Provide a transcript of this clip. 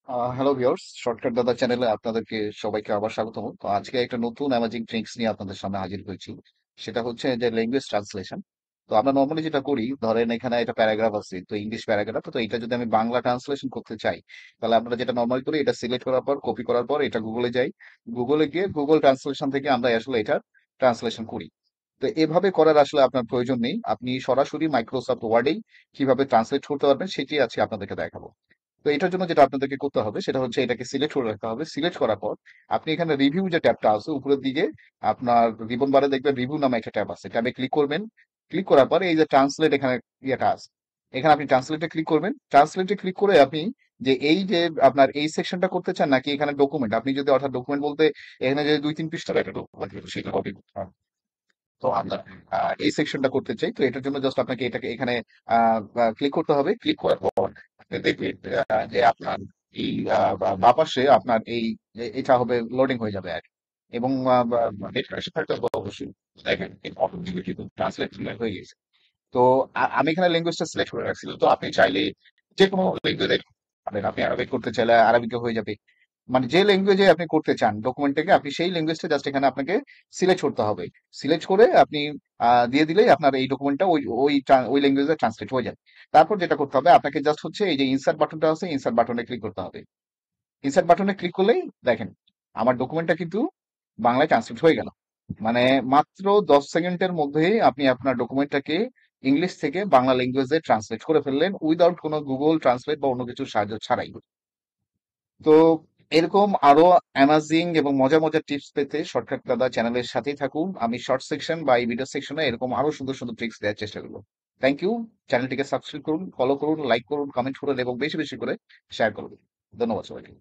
Hello viewers, shortcut দাদা চ্যানেলে আপনাদেরকে সবাইকে আবার স্বাগতম। তো আজকে একটা নতুন অ্যামেজিং ট্রিক্স নিয়ে আপনাদের সামনে হাজির হয়েছি। সেটা হচ্ছে যে ল্যাঙ্গুয়েজ ট্রান্সলেশন। তো আমরা নর্মালি যেটা করি, ধরেন এখানে একটা প্যারাগ্রাফ আছে, তো ইংলিশ প্যারাগ্রাফ, তো এটা যদি আমি বাংলা ট্রান্সলেশন করতে চাই, তাহলে আমরা যেটা নর্মালি করি, এটা সিলেক্ট করার পর কপি করার পর এটা গুগলে যাই। গুগলে গিয়ে গুগল ট্রান্সলেশন থেকে আমরা আসলে এটা ট্রান্সলেশন করি। তো এভাবে করার আসলে আপনার প্রয়োজন নেই, আপনি সরাসরি মাইক্রোসফট ওয়ার্ডেই কিভাবে ট্রান্সলেট করতে পারবেন সেটি আজকে আপনাদেরকে দেখাবো। তো এটার জন্য যেটা আপনাদেরকে করতে হবে সেটা হচ্ছে এটাকে সিলেক্ট করে রাখতে হবে। সিলেক্ট করার পর আপনি এখানে রিভিউ যে ট্যাবটা আছে উপরের দিকে, আপনার রিবন বারে দেখবেন রিভিউ নামে একটা ট্যাব আছে, ট্যাবে ক্লিক করবেন। ক্লিক করার পর এই যে ট্রান্সলেট এখানে ইয়েটা আছে, এখানে আপনি ট্রান্সলেটে ক্লিক করবেন। ট্রান্সলেটে ক্লিক করে আপনি যে এই যে আপনার এই সেকশনটা করতে চান নাকি এখানে ডকুমেন্ট, আপনি যদি অর্থাৎ ডকুমেন্ট বলতে এখানে যে 2-3 পৃষ্ঠার একটা ডকুমেন্ট সেটা হবে। তো আমরা এই সেকশনটা করতে চাই, তো এটার জন্য জাস্ট আপনাকে এটাকে এখানে ক্লিক করতে হবে। ক্লিক করার পর আপনি দেখবেন যে আপনার এই বাঁ পাশে আপনার এই এটা হবে লোডিং হয়ে যাবে আর কি। এবং নেট কানেকশন থাকতে হবে অবশ্যই। দেখেন অটোমেটিক কিন্তু ট্রান্সলেট হয়ে গেছে। তো আমি এখানে ল্যাঙ্গুয়েজটা সিলেক্ট করে রাখছিলাম, তো আপনি চাইলে যে কোনো ল্যাঙ্গুয়েজে পারেন। আপনি আরবিক করতে চাইলে আরবিকে হয়ে যাবে। মানে যে ল্যাঙ্গুয়েজে আপনি করতে চান ডকুমেন্ট থেকে, আপনি সেই ল্যাঙ্গুয়েজটা জাস্ট এখানে আপনাকে সিলেক্ট করতে হবে। সিলেক্ট করে আপনি দিয়ে দিলেই আপনার এই ডকুমেন্টটা ওই ওই ওই ল্যাঙ্গুয়েজে ট্রান্সলেট হয়ে যাবে। তারপর যেটা করতে হবে আপনাকে জাস্ট হচ্ছে এই যে ইনসার্ট বাটনটা আছে, ইনসার্ট বাটনে ক্লিক করতে হবে। ইনসার্ট বাটনে ক্লিক করলেই দেখেন আমার ডকুমেন্টটা কিন্তু বাংলায় ট্রান্সলেট হয়ে গেল। মানে মাত্র 10 সেকেন্ডের মধ্যেই আপনি আপনার ডকুমেন্টটাকে ইংলিশ থেকে বাংলা ল্যাঙ্গুয়েজে ট্রান্সলেট করে ফেললেন উইদাউট কোনো গুগল ট্রান্সলেট বা অন্য কিছুর সাহায্য ছাড়াই। তো এরকম আরো অ্যামাজিং এবং মজার মজার টিপস পেতে শর্টকাট দাদা চ্যানেলের সাথেই থাকুন। আমি শর্ট সেকশন বা এই ভিডিও সেকশনে এরকম আরো সুন্দর সুন্দর ট্রিক্স দেওয়ার চেষ্টা করবো। Thank you. চ্যানেলটিকে সাবস্ক্রাইব করুন, ফলো করুন, লাইক করুন, কমেন্ট করুন এবং বেশি বেশি করে শেয়ার করুন। ধন্যবাদ সবাইকে।